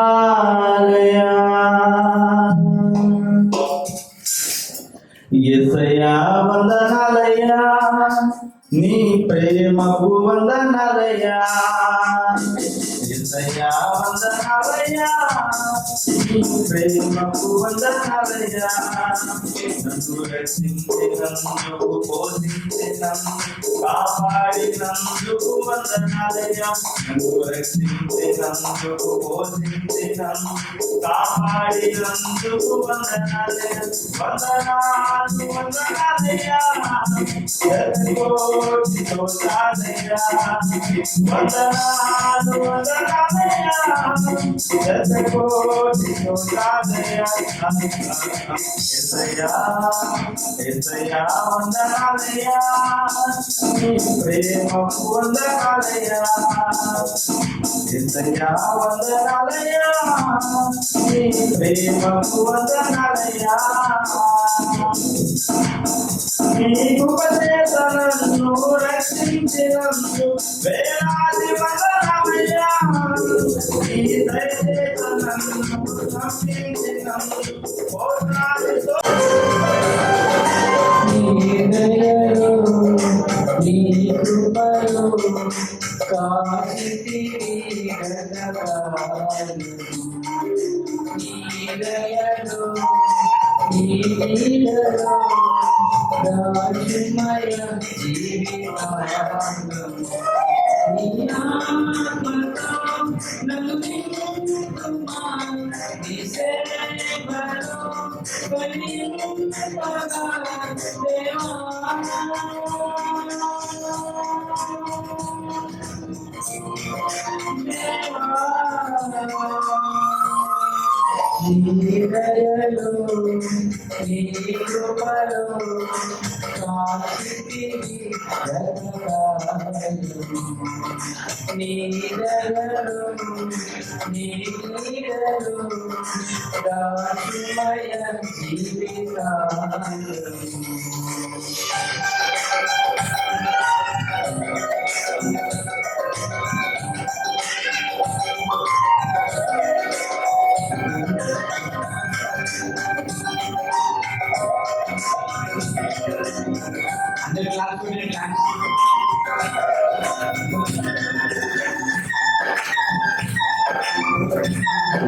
స్తోత్రాలయా యేసయ్యా వందనాలయ్యా నీ ప్రేమకు వందనాలయ్యా యేసయ్యా వందనాలయ్యా నీ ప్రేమకు వందనాలయ్యా నన్ను రక్షించినందుకు పోషించినందుకు కాపాడినందుకు వందనాలయ్యా నన్ను రక్షించినందుకు పోషించినందుకు కాపాడినందుకు వందనాలయ్యా వందనాలు వందనాలయ్యా కోటి స్తోత్రాలయ్యా వందనాలు వందనాలయ్యా కోటి స్తోత్రాలయ్యా యేసయ్యా యేసయ్యా వందనాలయ్యా నీ ప్రేమకు వందనాలయ్యా యేసయ్యా వందనాలయ్యా నీ ప్రేమకు వందనాలయ్యా నీ కృపచేత నన్ను రక్షించినందుకు వేలాది వందనాలయ్యా నీ దయచేత నన్ను రక్షించినందుకు కోట్లాది నీ దయలో నీ కృపలో కాచితివి గగనాలు నీ దయలో నీ నీడలో రాజమయ జీవితాలు నీ ఆత్మతో నన్ను నింపుమా నీ సేవలో ఫలింపగా దేవా నీ దయలో నీ కృపలో కాచితివి గగనాలు నీ దయలో నీ నీడలో రాజమయ జీవితాలు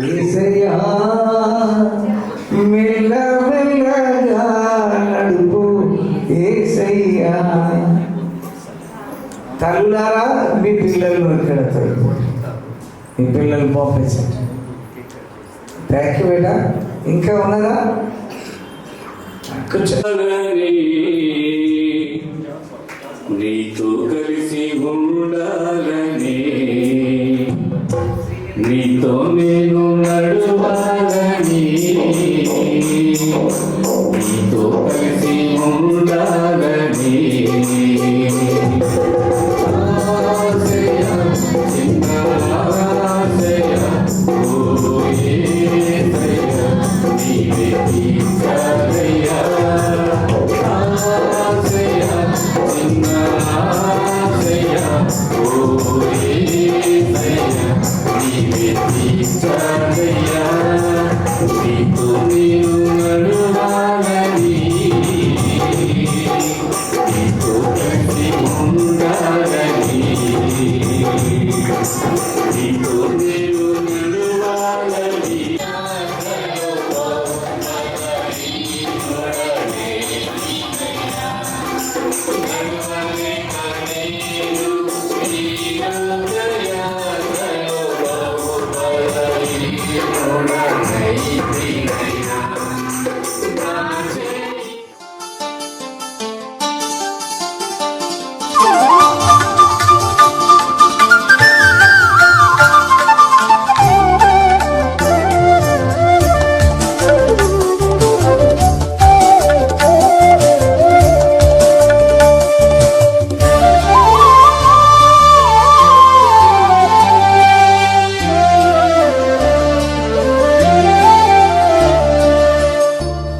యేసయ్యా మెల్ల మెల్లగా నడుపు యేసయ్యా. తల్లులారా మీ పిల్లలను ఇక్కడ తడుపు, మీ పిల్లలు పంపించండి. థ్యాంక్ యూ బేటా. ఇంకా ఉన్నదా? నీతో కలిసి ఉండాలని, నీతో నేను నడవాలని, నీతో కలిసి ఉండాలని ఆశయ చిన్న ఆశయ ఓ యేసయ్య నీవే తీర్చాలయ్యా ఆశయ చిన్న ఆశయ ఓ యేసయ్య నీవే తీర్చాలయ్యా నీతో నేను నడవాలని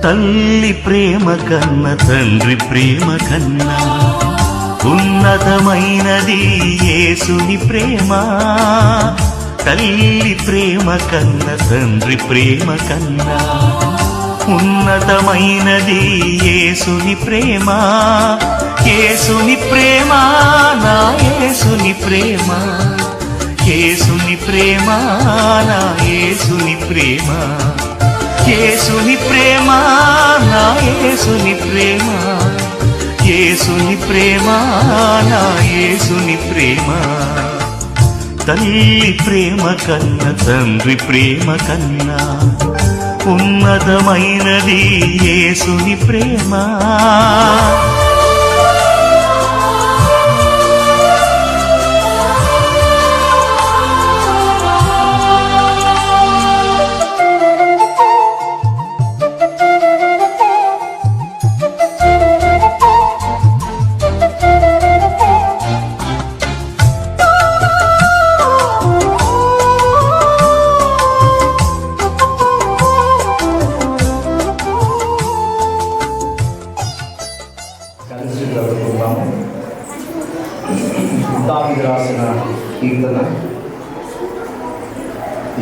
తల్లి ప్రేమ కన్న తండ్రి ప్రేమ కన్నా ఉన్నతమైనది యేసుని ప్రేమ. తల్లి ప్రేమ కన్న తండ్రి ప్రేమ కన్నా ఉన్నతమైనది యేసుని ప్రేమ. యేసుని ప్రేమ నా యేసుని ప్రేమ, యేసుని ప్రేమ నా యేసుని ప్రేమ, యేసుని ప్రేమ నా యేసుని ప్రేమ, యేసుని ప్రేమ నా యేసుని ప్రేమ. తల్లి ప్రేమ కన్న తండ్రి ప్రేమ కన్నా ఉన్నతమైనది యేసుని ప్రేమ. కలిసి చదువుకుందాము. దావీదు రాసిన కీర్తన.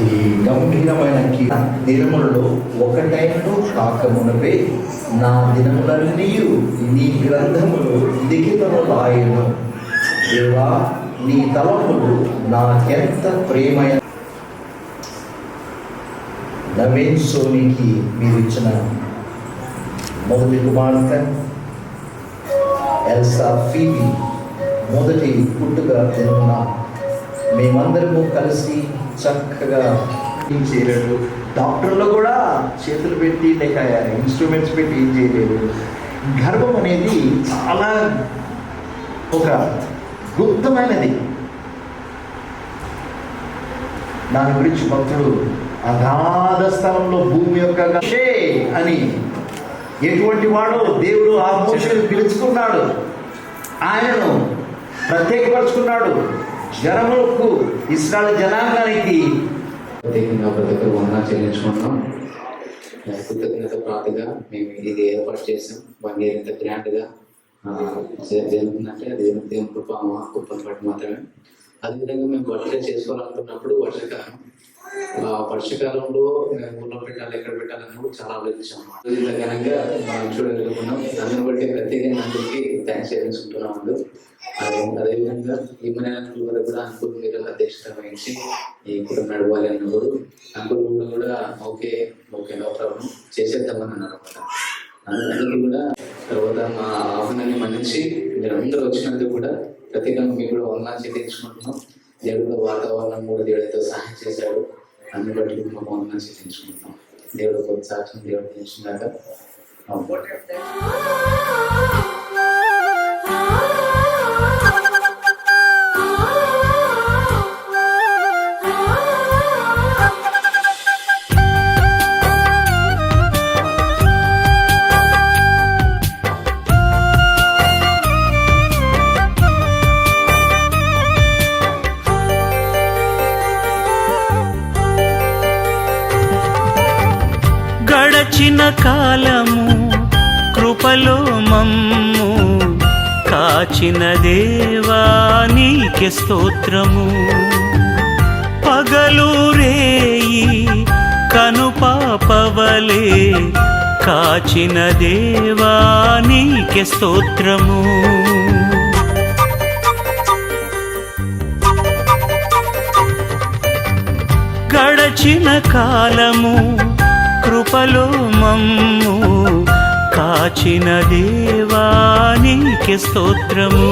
ఈ గంభీరమైన కీర్తన. దినములలో ఒకటైనను కాకమునపే నా దినములన్నీ నీ గ్రంథములు లిఖితములాయెను. దేవా, నీ తలములు నాకెంత ప్రేమైన. నవీన్ సోనికి మీరు ఇచ్చిన మొదటి కుమార్తె ఎల్సా ఫీబీ మొదటి పుట్టుక జన్మన మేమందరము కలిసి చక్కగా చేయలేరు. డాక్టర్లు కూడా చేతులు పెట్టి లేక ఇన్స్ట్రుమెంట్స్ పెట్టి ఏం చేయలేరు. గర్భం అనేది చాలా ఒక గుప్తమైనది. దాని గురించి భక్తుడు అగాధ స్థలంలో భూమి యొక్క అని ఎటువంటి వాడు దేవుడు ఆ మోషేను పిలుచుకున్నాడు, ఆయనను ప్రత్యేకపరుచుకున్నాడు. జనములకు ఇశ్రాయేలు జనాంగానికి ప్రత్యేకంగా ప్రతి ఒక్కరు వందనాలు చెల్లించుకుంటున్నాం. కృతజ్ఞత ప్రార్థగా మేము ఇది ఏర్పాటు చేసాం. 1 year ఇంత గ్రాండ్గా జరుగుతుందంటే అది దేవుని కృప, మా కృపను బట్టి మాత్రమే. అదేవిధంగా మేము బర్త్డే చేసుకోవాలనుకున్నప్పుడు వర్షకాలంలో మేము ఊళ్ళో పెట్టాలి, ఎక్కడ పెట్టాలని కూడా చాలా ఆలోచించాం. ఇంత ఘనంగా మనం చూడగలుగుతున్నాం. దాన్ని బట్టి ప్రత్యేకంగా అందరికీ థ్యాంక్స్ చెల్లించుకుంటున్నాం. అదేవిధంగా ఈ మన వరకు కూడా అంకుల్ మీరు అధ్యక్షత వహించి ఈ కూడా నడవాలి అన్నప్పుడు అంకుల్ కూడా ఓకే నో ప్రాబ్లం చేసేద్దామని అన్నారు అనమాట. అందరికీ కూడా తర్వాత మా ఆహ్వానాన్ని మన్నించి మీరు అందరూ వచ్చినందుకు కూడా ప్రత్యేకంగా మీకు కూడా వందనాలు చెల్లించుకుంటున్నాం. దేవుడు వాతావరణం కూడా దేవుడితో సహాయం చేశాడు. అన్ని బట్టి మాకు వందనాలు చెల్లించుకుంటున్నాం. దేవుడు కొత్త సాక్ష్యం దేవుడు తెలిసినాక గడచిన కాలము కృపలో మమ్ము కాచిన దేవా నీకే స్తోత్రము. పగలు రేయి కనుపాపవలే కాచిన దేవా నీకే స్తోత్రము. గడచిన కాలము కృపలో మమ్ము కాచిన దేవా నీకే స్తోత్రము.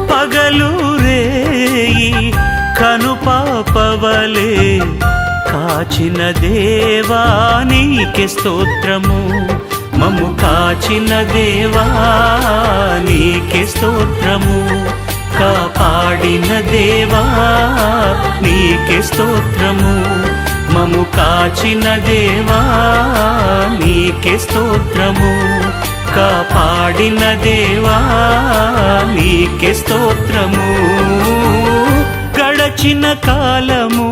పగలు రేయి కనుపాపవలే కాచిన దేవా నీకే స్తోత్రము. మమ్ము కాచిన దేవా నీకే స్తోత్రము. కాపాడిన దేవా నీకే స్తోత్రము. మము కాచిన దేవా నీకే స్తోత్రము. కాపాడిన దేవా నీకే స్తోత్రము. గడచిన కాలము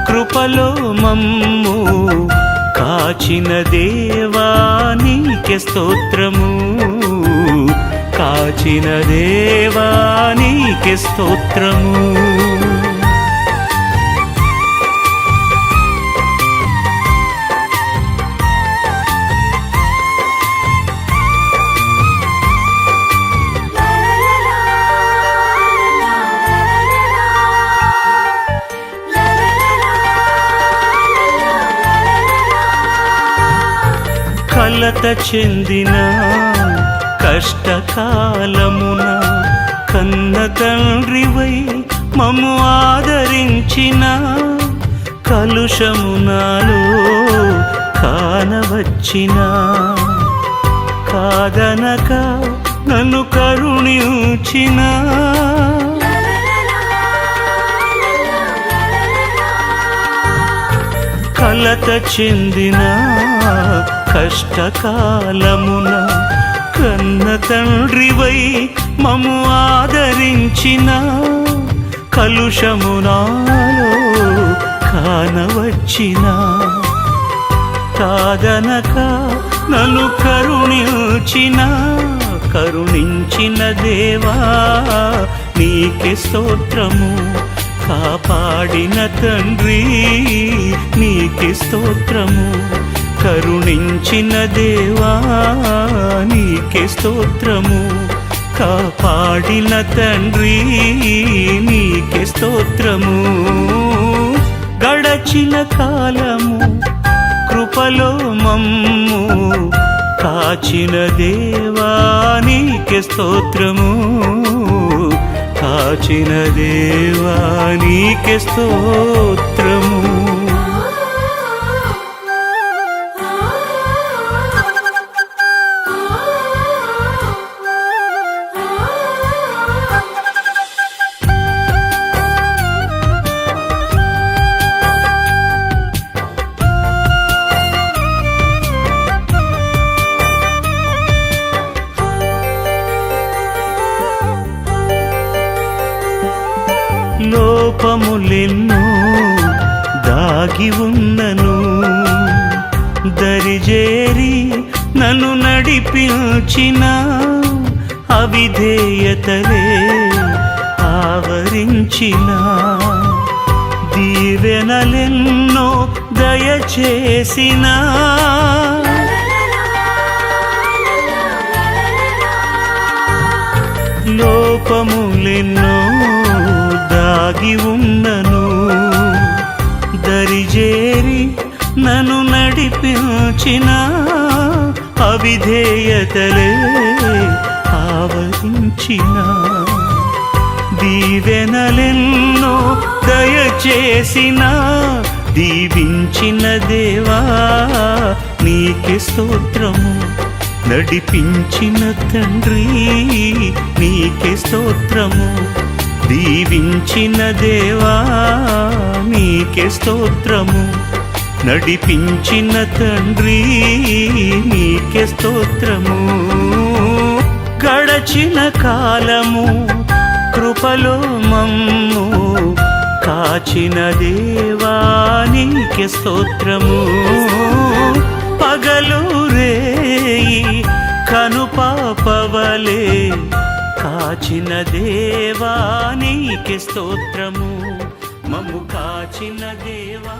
కృపలో మమ్ము కాచిన దేవా నీకే స్తోత్రము, కాచిన దేవా నీకే స్తోత్రము. కలత చెందిన కష్టకాలమున కన్న తండ్రివై మమ్ము ఆదరించిన, కలుషము నాలో కానవచ్చిన, కాదనక నన్ను కరుణించిన, కలత చెందిన కష్టకాలమున కన్న తండ్రివై మమ్ము ఆదరించిన, కలుషము నాలో కానవచ్చిన, కాదనక నన్ను కరుణించిన, కరుణించిన దేవా నీకే స్తోత్రము, కాపాడిన తండ్రి నీకే స్తోత్రము, కరుణించిన దేవా నీకే స్తోత్రము, కాపాడిన తండ్రి నీకే స్తోత్రము. గడచిన కాలము కృపలో మమ్ము కాచిన దేవా నీకే స్తోత్రము, కాచిన దేవా నీకే స్తోత్రము. లోపములెన్నో దాగి ఉన్నను, దరిజేరి నన్ను నడిపించిన, అవిధేయతలే ఆవరించిన, దీవెనలెన్నో దయచేసిన, లోపములెన్నో దాగి ఉన్నను, దరిజేరి నన్ను నడిపించిన, అవిధేయతలే ఆవరించిన, దీవెనలెన్నో దయచేసిన, దీవించిన దేవా నీకే స్తోత్రము, నడిపించిన తండ్రి నీకే స్తోత్రము, దీవించిన దేవా నీకే స్తోత్రము, నడిపించిన తండ్రి నీకే స్తోత్రము. గడచిన కాలము కృపలో మమ్ము కాచిన దేవా నీకే స్తోత్రము, పగలు రేయి కనుపాపవలే కాచిన దేవా నీకే స్తోత్రము, మమ్ము కాచిన దేవా